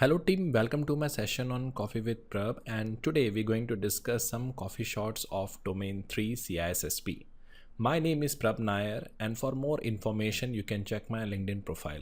Hello team, welcome to my session on Coffee with Prabh, and today we're going to discuss some coffee shots of Domain 3 CISSP. My name is Prabh Nair, and for more information you can check my LinkedIn profile.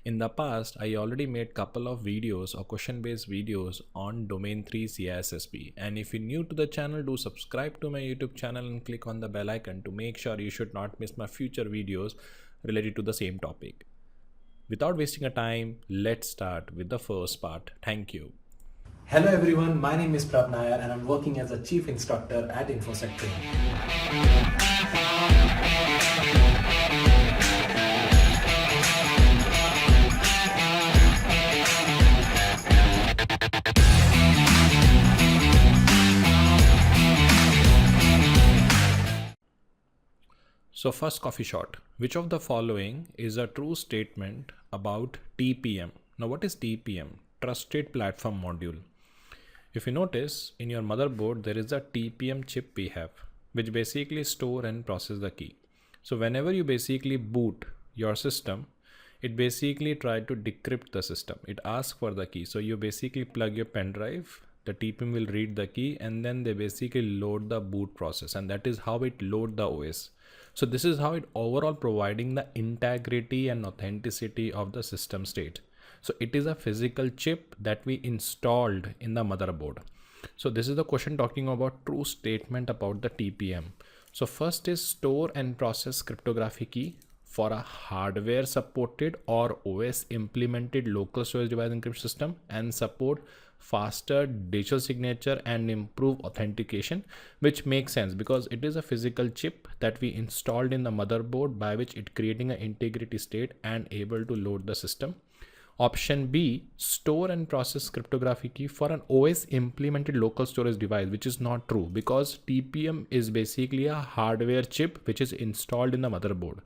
In the past, I already made couple of videos or question-based videos on Domain 3 CISSP, and if you're new to the channel, do subscribe to my YouTube channel and click on the bell icon to make sure you should not miss my future videos related to the same topic. Without wasting a time, let's start with the first part. Thank you. Hello everyone, my name is Prabh Nair and I'm working as a chief instructor at InfoSec Training. So first coffee shot. Which of the following is a true statement about TPM? Now what is TPM? Trusted Platform Module. If you notice in your motherboard, there is a TPM chip we have, which basically store and process the key. So whenever you basically boot your system, it basically try to decrypt the system. It asks for the key. So you basically plug your pen drive, the TPM will read the key, and then they basically load the boot process, and that is how it load the OS. So this is how it overall providing the integrity and authenticity of the system state. So it is a physical chip that we installed in the motherboard. So this is the question talking about true statement about the TPM. So first is store and process cryptography key for a hardware supported or OS implemented local storage device encryption system, and support faster digital signature and improve authentication, which makes sense because it is a physical chip that we installed in the motherboard, by which it creating an integrity state and able to load the system. Option B, store and process cryptography key for an OS implemented local storage device, which is not true because TPM is basically a hardware chip which is installed in the motherboard,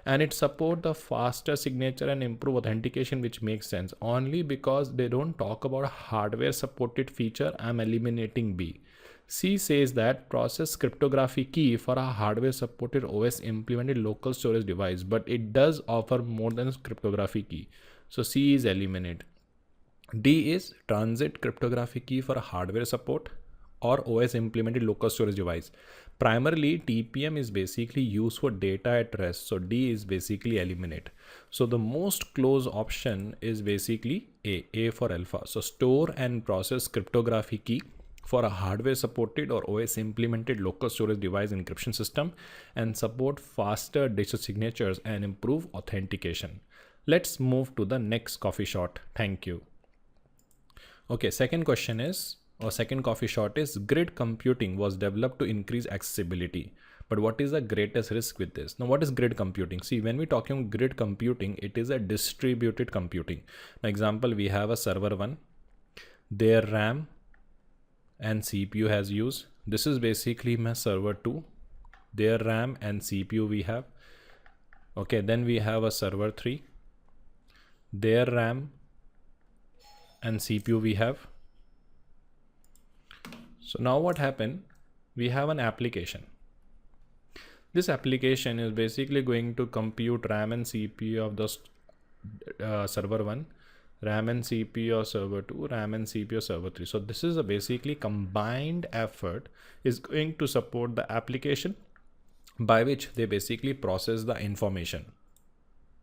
and it support the faster signature and improve authentication, which makes sense. Only because they don't talk about a hardware supported feature, I'm eliminating B. C says that process cryptography key for a hardware supported OS implemented local storage device, but it does offer more than cryptography key. So C is eliminated. D is transit cryptography key for a hardware support or OS implemented local storage device. Primarily, TPM is basically used for data at rest. So D is basically eliminate. So the most close option is basically A for alpha. So store and process cryptography key for a hardware supported or OS implemented local storage device encryption system, and support faster digital signatures and improve authentication. Let's move to the next coffee shot. Thank you. Okay, second question is, or second coffee shot is, grid computing was developed to increase accessibility. But what is the greatest risk with this? Now, what is grid computing? See, when we're talking grid computing, it is a distributed computing. Now, example, we have a server 1, their RAM and CPU has used. This is basically my server 2, their RAM and CPU we have. Okay, then we have a server 3, their RAM and CPU we have. So now what happened? We have an application. This application is basically going to compute RAM and CPU of the server 1, RAM and CPU of server 2, RAM and CPU of server 3. So this is a basically combined effort is going to support the application by which they basically process the information.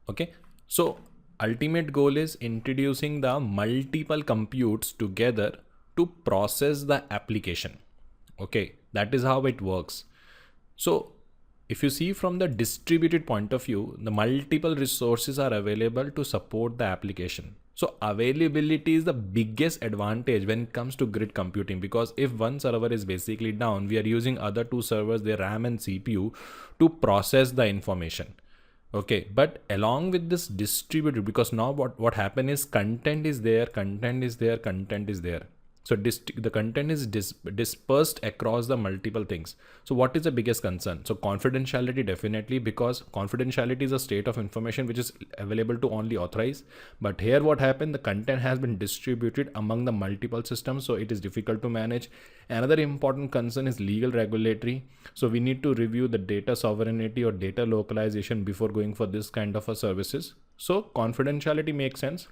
Okay, so ultimate goal is introducing the multiple computes together to process the application. Okay, that is how it works. So if you see from the distributed point of view, the multiple resources are available to support the application. So availability is the biggest advantage when it comes to grid computing, because if one server is basically down, we are using other two servers, their RAM and CPU, to process the information. Okay, but along with this distributed, because now what happened is content is there. So the content is dispersed across the multiple things. So what is the biggest concern? So confidentiality, definitely, because confidentiality is a state of information which is available to only authorized. But here what happened, the content has been distributed among the multiple systems, so it is difficult to manage. Another important concern is legal regulatory. So we need to review the data sovereignty or data localization before going for this kind of a services. So confidentiality makes sense.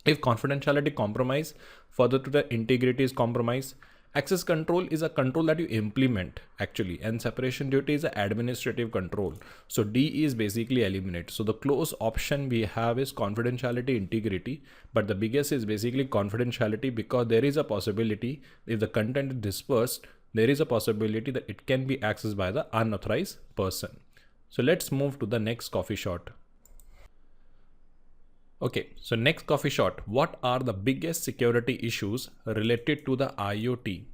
If confidentiality compromise, further to the integrity is compromised. Access control is a control that you implement actually, and separation duty is an administrative control. So D is basically eliminate. So the close option we have is confidentiality, integrity, but the biggest is basically confidentiality, because there is a possibility if the content is dispersed, there is a possibility that it can be accessed by the unauthorized person. So let's move to the next coffee shot. Okay, so next coffee shot. What are the biggest security issues related to the IoT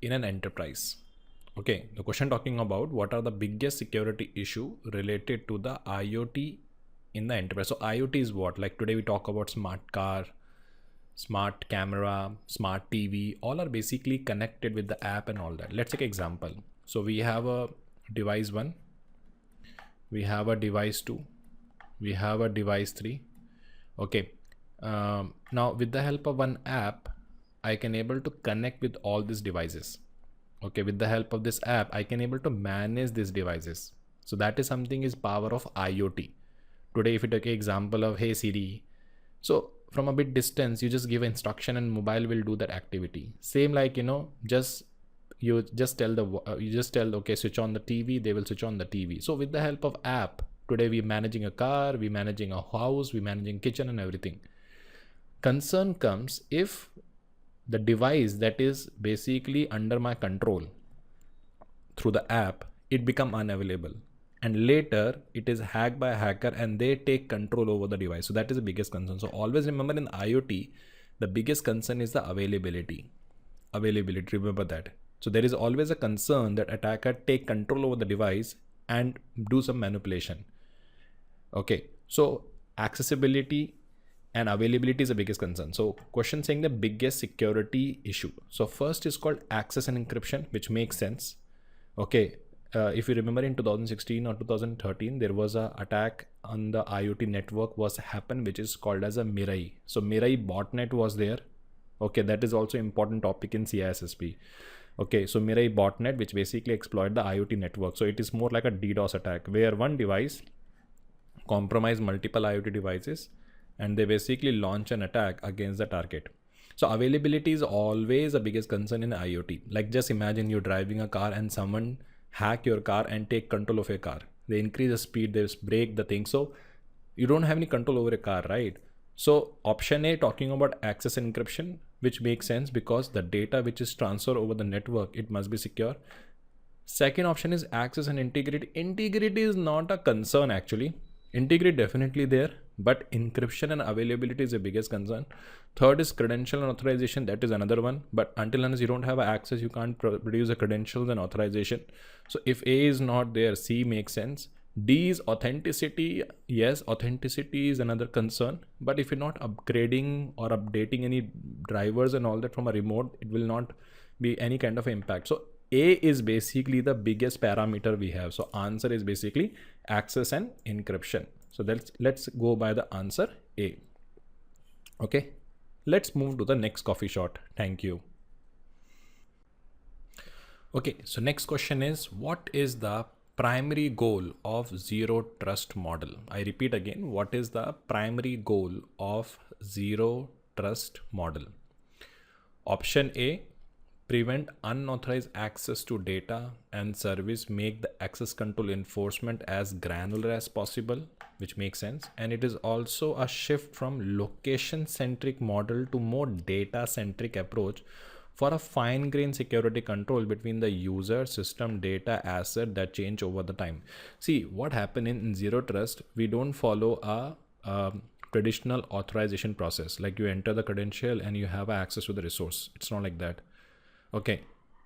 in an enterprise? Okay, the question talking about what are the biggest security issue related to the IoT in the enterprise. So IoT is what? Like today we talk about smart car, smart camera, smart TV, all are basically connected with the app and all that. Let's take example. So we have a device 1, we have a device 2, we have a device 3. Okay, now with the help of one app, I can able to connect with all these devices. Okay, with the help of this app, I can able to manage these devices. So that is something is power of IoT. Today, if you take an example of Hey Siri, so from a bit distance, you just give instruction and mobile will do that activity. Same like, you just tell okay, switch on the TV, they will switch on the TV. So with the help of app, today we're managing a car, we're managing a house, we're managing kitchen and everything. Concern comes if the device that is basically under my control through the app, it become unavailable. And later it is hacked by a hacker and they take control over the device. So that is the biggest concern. So always remember in IoT, the biggest concern is the availability. Remember that. So there is always a concern that attacker take control over the device and do some manipulation. Okay, so accessibility and availability is the biggest concern. So question saying the biggest security issue. So first is called access and encryption, which makes sense. Okay, if you remember in 2016 or 2013, there was a attack on the IoT network was happened, which is called as a Mirai. So Mirai botnet was there. Okay, that is also important topic in CISSP. Okay, so Mirai botnet, which basically exploit the IoT network. So it is more like a DDoS attack where one device compromise multiple IoT devices and they basically launch an attack against the target. So availability is always the biggest concern in IoT. Like just imagine you're driving a car and someone hack your car and take control of your car. They increase the speed, they break the thing. So you don't have any control over a car, right? So option A talking about access encryption, which makes sense because the data which is transferred over the network, it must be secure. Second option is access and integrity. Integrity is not a concern actually. Integrity definitely there, but encryption and availability is the biggest concern. Third is credential and authorization. That is another one, but until unless you don't have access, you can't produce the credentials and authorization. So if A is not there, C makes sense. D is authenticity. Yes, authenticity is another concern, but if you're not upgrading or updating any drivers and all that from a remote, it will not be any kind of impact. So A is basically the biggest parameter we have. So answer is basically access and encryption. So let's go by the answer A. Okay, let's move to the next coffee shot. Thank you. Okay, so next question is, what is the primary goal of zero trust model? I repeat again, what is the primary goal of zero trust model? Option A, prevent unauthorized access to data and service, make the access control enforcement as granular as possible, which makes sense. And it is also a shift from location centric model to more data centric approach for a fine-grained security control between the user, system, data, asset that change over the time. See, what happened in zero trust, we don't follow a traditional authorization process. Like you enter the credential and you have access to the resource. It's not like that. Okay,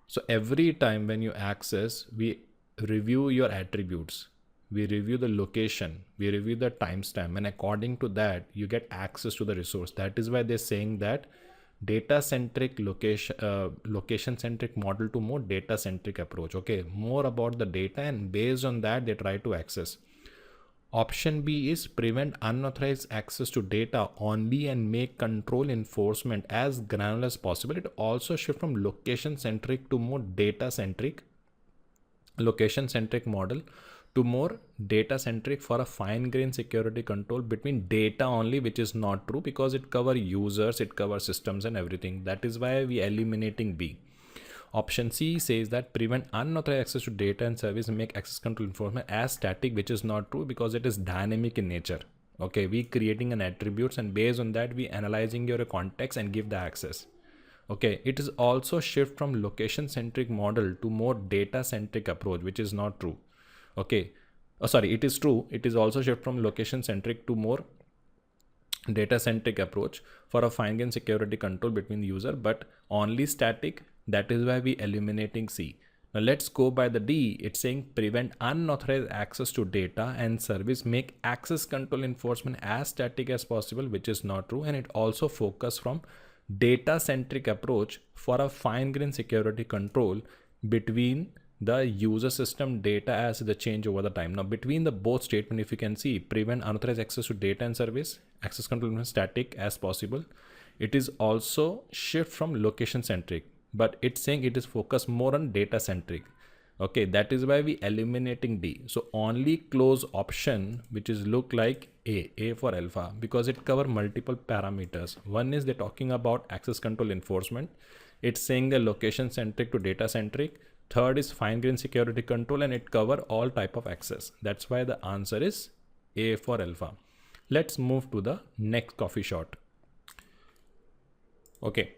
so every time when you access, we review your attributes, we review the location, we review the timestamp, and according to that, you get access to the resource. That is why they're saying that data-centric location-centric model to more data-centric approach. Okay, more about the data, and based on that, they try to access. Option B is prevent unauthorized access to data only and make control enforcement as granular as possible. It also shift from location-centric to more data-centric, location-centric model to more data centric for a fine grained security control between data only, which is not true because it covers users, it covers systems and everything. That is why we are eliminating B. Option C says that prevent unauthorized access to data and service and make access control enforcement as static, which is not true because it is dynamic in nature. Okay, we creating an attributes and based on that we analyzing your context and give the access. Okay, it is also shift from location centric model to more data centric approach, which is not true. Okay, it is true. It is also shift from location centric to more data centric approach for a fine-grained security control between the user, but only static. That is why we eliminating C. Now let's go by the D. It's saying prevent unauthorized access to data and service, make access control enforcement as static as possible, which is not true. And it also focus from data centric approach for a fine-grained security control between the user system data as the change over the time. Now between the both statement, if you can see, prevent unauthorized access to data and service, access control static as possible. It is also shift from location centric, but it's saying it is focused more on data centric. Okay, that is why we eliminating D. So only close option, which is look like A for alpha, because it cover multiple parameters. One is they're talking about access control enforcement. It's saying the location centric to data centric. Third is fine-grained security control, and it cover all type of access. That's why the answer is A for alpha. Let's move to the next coffee shot. Okay.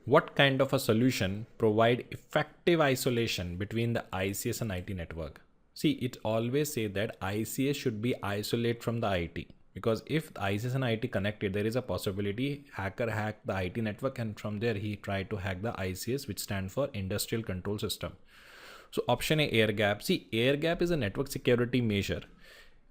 What kind of a solution provide effective isolation between the ICS and IT network? See, it always say that ICS should be isolated from the IT, because if the ICS and IT connected, there is a possibility hacker hack the IT network and from there he tried to hack the ICS, which stand for Industrial Control System. So option A, air gap. See, air gap is a network security measure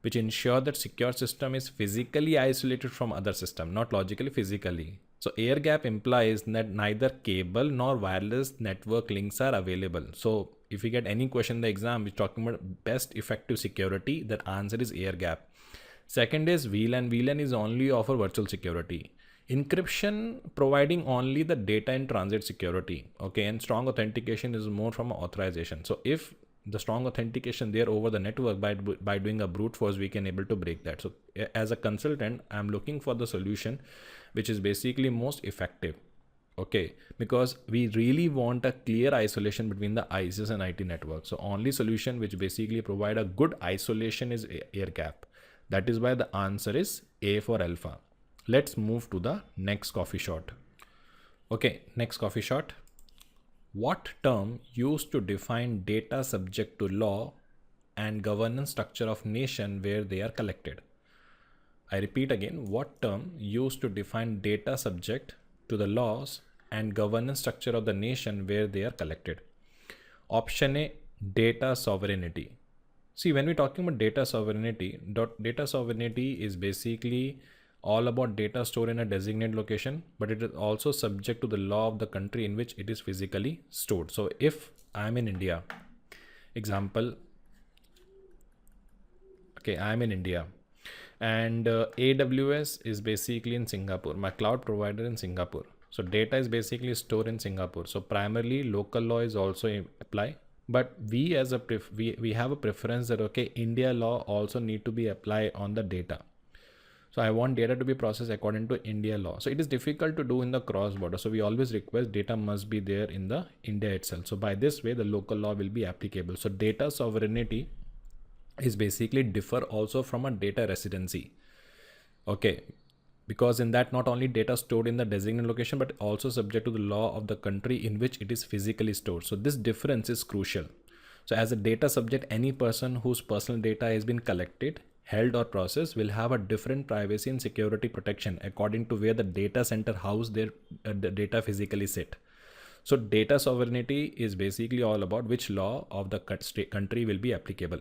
which ensure that secure system is physically isolated from other system, not logically, physically. So air gap implies that neither cable nor wireless network links are available. So if you get any question in the exam which talking about best effective security, that answer is air gap. Second is VLAN. VLAN is only offer virtual security. Encryption providing only the data in transit security. Okay, and strong authentication is more from authorization. So if the strong authentication there over the network, by doing a brute force, we can able to break that. So as a consultant, I'm looking for the solution which is basically most effective. Okay, because we really want a clear isolation between the ICS and IT network. So only solution which basically provide a good isolation is air gap. That is why the answer is A for alpha. Let's move to the next coffee shot. Okay, next coffee shot. What term used to define data subject to law and governance structure of nation where they are collected? I repeat again, what term used to define data subject to the laws and governance structure of the nation where they are collected? Option A, data sovereignty. See, when we're talking about data sovereignty is basically all about data stored in a designated location, but it is also subject to the law of the country in which it is physically stored. So if I'm in India, example, okay, I'm in India and AWS is basically in Singapore, my cloud provider in Singapore. So data is basically stored in Singapore. So primarily local law is also apply, but we as a we have a preference that okay, India law also need to be applied on the data. So I want data to be processed according to India law. So it is difficult to do in the cross border. So we always request data must be there in the India itself. So by this way, the local law will be applicable. So data sovereignty is basically differ also from a data residency. Okay, because in that not only data stored in the designated location, but also subject to the law of the country in which it is physically stored. So this difference is crucial. So as a data subject, any person whose personal data has been collected, held or processed will have a different privacy and security protection according to where the data center house their the data physically sit. So data sovereignty is basically all about which law of the country will be applicable.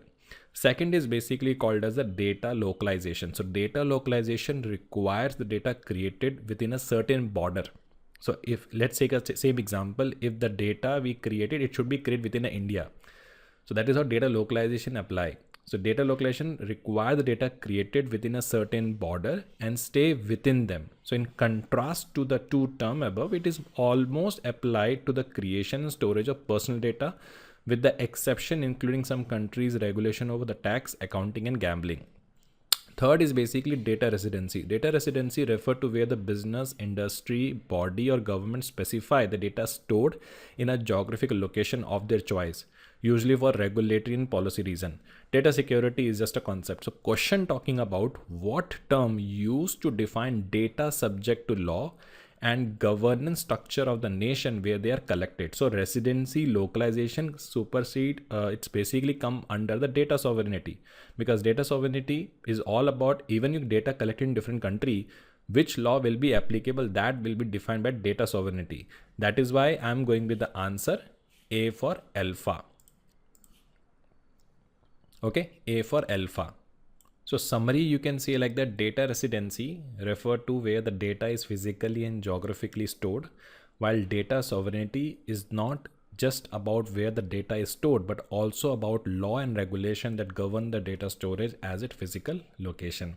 Second is basically called as the data localization. So data localization requires the data created within a certain border. So if let's take a same example, if the data we created, it should be created within India. So that is how data localization apply. So data localization requires the data created within a certain border and stay within them. So in contrast to the two terms above, it is almost applied to the creation and storage of personal data, with the exception including some countries' regulation over the tax, accounting, and gambling. Third is basically data residency. Data residency refer to where the business, industry, body, or government specify the data stored in a geographical location of their choice, usually for regulatory and policy reason. Data security is just a concept. So question talking about what term used to define data subject to law and governance structure of the nation where they are collected. So residency, localization supersede, it's basically come under the data sovereignty, because data sovereignty is all about even if data collected in different country, which law will be applicable, that will be defined by data sovereignty. That is why I'm going with the answer A for alpha. Okay, A for alpha. So summary, you can say like that: data residency refer to where the data is physically and geographically stored, while data sovereignty is not just about where the data is stored, but also about law and regulation that govern the data storage as its physical location.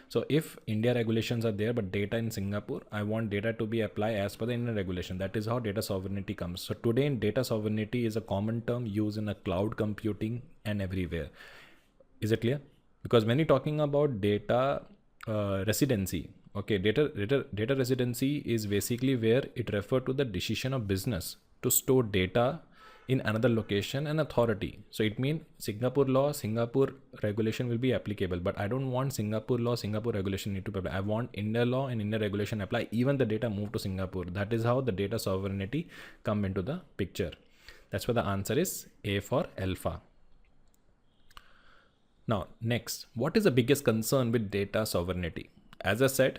So if India regulations are there, but data in Singapore, I want data to be applied as per the Indian regulation. That is how data sovereignty comes. So today, data sovereignty is a common term used in a cloud computing and everywhere. Is it clear? Because when you're talking about data residency, okay, data residency is basically where it refers to the decision of business to store data in another location and authority. So it means Singapore law, Singapore regulation will be applicable, but I don't want Singapore law, Singapore regulation need to be applied. I want India law and India regulation apply, even the data move to Singapore. That is how the data sovereignty come into the picture. That's why the answer is A for alpha. Now, next, what is the biggest concern with data sovereignty? As I said,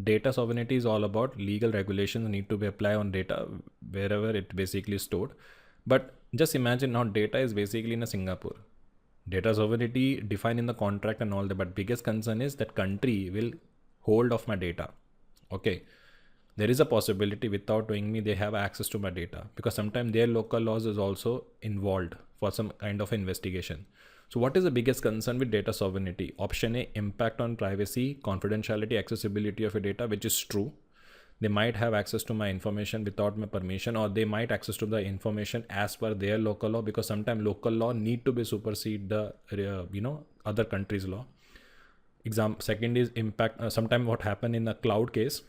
data sovereignty is all about legal regulations need to be applied on data wherever it basically stored. But just imagine now data is basically in a Singapore. Data sovereignty defined in the contract and all that, but biggest concern is that country will hold of my data. Okay. There is a possibility without knowing me, they have access to my data, because sometimes their local laws is also involved for some kind of investigation. So what is the biggest concern with data sovereignty? Option A, impact on privacy, confidentiality, accessibility of your data, which is true. They might have access to my information without my permission, or they might access to the information as per their local law, because sometimes local law need to be supersede the other countries' law. Second is impact. Sometimes what happened in a cloud case,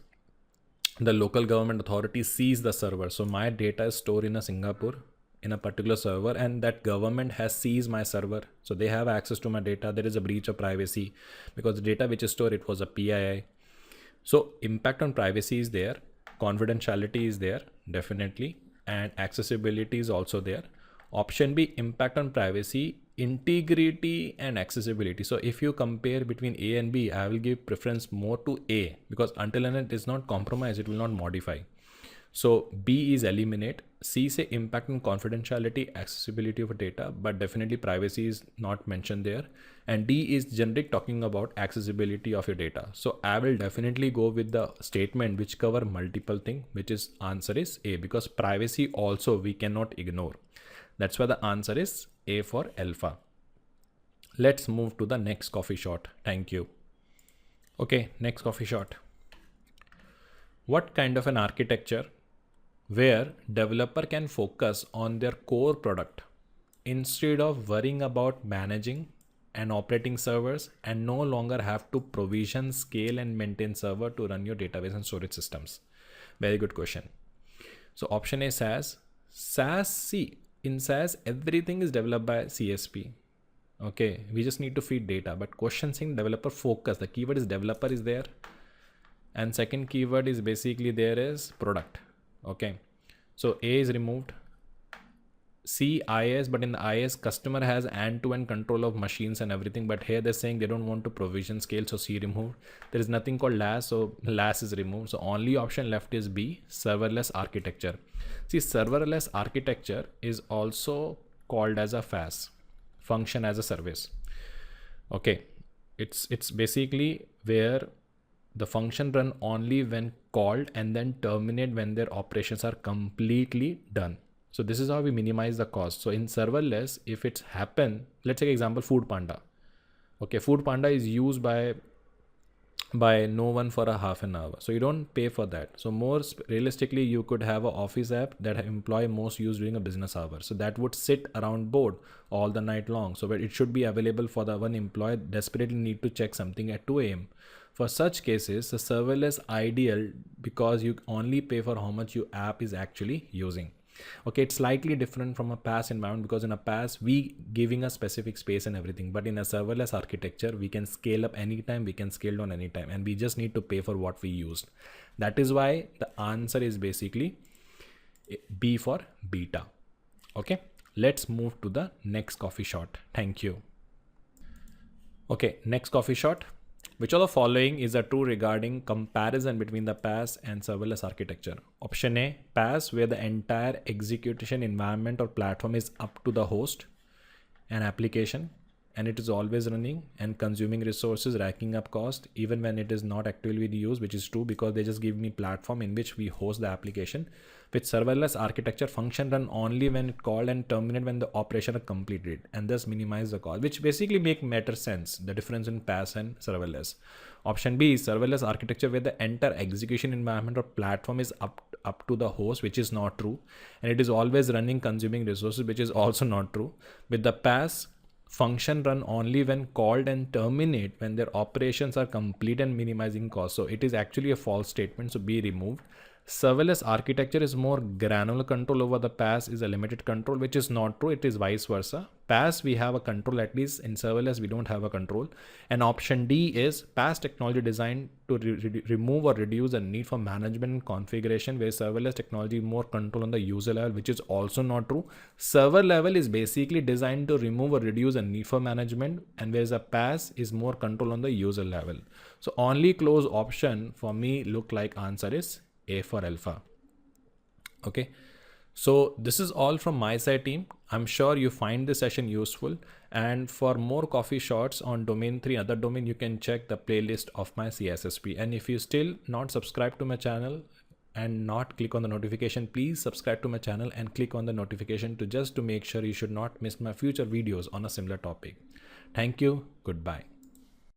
the local government authority sees the server. So my data is stored in a Singapore in a particular server, and that government has seized my server. So they have access to my data. There is a breach of privacy because the data which is stored, it was a PII. So impact on privacy is there. Confidentiality is there, definitely. And accessibility is also there. Option B, impact on privacy, integrity and accessibility. So if you compare between A and B, I will give preference more to A, because until and it is not compromised, it will not modify. So B is eliminate. C say impact on confidentiality, accessibility of data, but definitely privacy is not mentioned there. And D is generic, talking about accessibility of your data. So I will definitely go with the statement which cover multiple things, which is answer is A, because privacy also we cannot ignore. That's why the answer is A for alpha. Let's move to the next coffee shot. Thank you. Okay, next coffee shot. What kind of an architecture where developer can focus on their core product instead of worrying about managing and operating servers, and no longer have to provision, scale and maintain server to run your database and storage systems? Very good question. So option A, SaaS. SaaS, in SaaS, everything is developed by CSP. Okay, we just need to feed data, but question saying developer focus, the keyword is developer is there. And second keyword is basically there is product. Okay, so A is removed. C, IS, but in the IS, customer has end-to-end control of machines and everything, but here they're saying they don't want to provision scale, so C removed. There is nothing called LAS, so LAS is removed. So only option left is B, serverless architecture. See, serverless architecture is also called as a FaaS, function as a service. Okay, it's basically where the function run only when called and then terminate when their operations are completely done. So this is how we minimize the cost. So in serverless, if it's happen, let's take example Food Panda. Okay, Food Panda is used by by no one for a half an hour, so you don't pay for that. So more realistically, you could have an office app that employee most use during a business hour, so that would sit around board all the night long, so it should be available for the one employee desperately need to check something at 2 a.m. For such cases, the serverless ideal because you only pay for how much your app is actually using. Okay, it's slightly different from a PaaS environment because in a PaaS we giving a specific space and everything, but in a serverless architecture we can scale up anytime, we can scale down anytime, and we just need to pay for what we used. That is why the answer is basically B for beta. Okay, let's move to the next coffee shot. Thank you. Okay, next coffee shot. Which of the following is true regarding comparison between the PaaS and serverless architecture? Option A, PaaS, where the entire execution environment or platform is up to the host and application, and it is always running and consuming resources, racking up cost even when it is not actively used, which is true because they just give me platform in which we host the application. With serverless architecture, function run only when it called and terminate when the operation is completed, and thus minimize the cost, which basically make better sense, the difference in PaaS and serverless. Option B is serverless architecture where the entire execution environment or platform is up to the host, which is not true, and it is always running consuming resources, which is also not true. With the PaaS, function run only when called and terminate when their operations are complete and minimizing cost. So it is actually a false statement, so be removed. Serverless architecture is more granular control over the PaaS is a limited control, which is not true. It is vice versa. PaaS we have a control, at least in serverless we don't have a control. And option D is PaaS technology designed to remove or reduce the need for management and configuration, where serverless technology more control on the user level, which is also not true. Server level is basically designed to remove or reduce the need for management, and whereas a PaaS is more control on the user level. So only close option for me look like answer is A for alpha. Okay, so this is all from my side, team. I'm sure you find this session useful, and for more coffee shots on domain 3 other domain, you can check the playlist of my CISSP. And if you still not subscribe to my channel and not click on the notification, please subscribe to my channel and click on the notification to make sure you should not miss my future videos on a similar topic. Thank you. Goodbye.